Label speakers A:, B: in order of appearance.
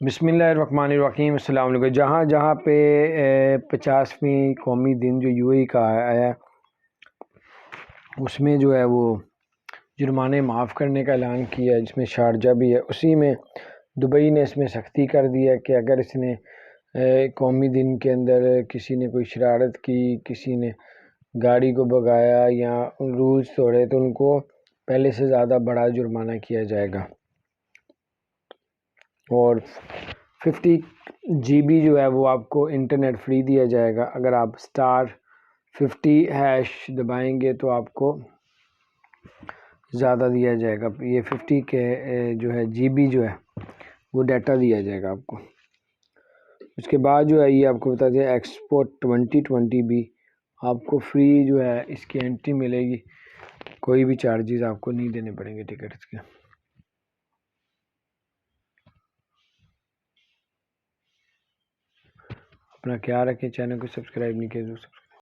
A: بسم اللہ الرحمن الرحیم۔ السلام علیکم۔ جہاں جہاں پہ 50ویں قومی دن جو یو اے کا آیا ہے، اس میں جو ہے وہ جرمانے معاف کرنے کا اعلان کیا ہے، جس میں شارجہ بھی ہے۔ اسی میں دبئی نے اس میں سختی کر دی ہے کہ اگر اس نے قومی دن کے اندر کسی نے کوئی شرارت کی، کسی نے گاڑی کو بھگایا یا رولز توڑے، تو ان کو پہلے سے زیادہ بڑا جرمانہ کیا جائے گا، اور 50 GB جو ہے وہ آپ کو انٹرنیٹ فری دیا جائے گا۔ اگر آپ *50# دبائیں گے تو آپ کو زیادہ دیا جائے گا۔ یہ 50 کے جو ہے GB جو ہے وہ ڈیٹا دیا جائے گا آپ کو۔ اس کے بعد جو ہے یہ آپ کو بتا دیں ایکسپو 2020 بھی آپ کو فری جو ہے اس کی انٹری ملے گی، کوئی بھی چارجز آپ کو نہیں دینے پڑیں گے ٹکٹس کے۔ اپنا خیال رکھیں، چینل کو سبسکرائب نہیں کیا تو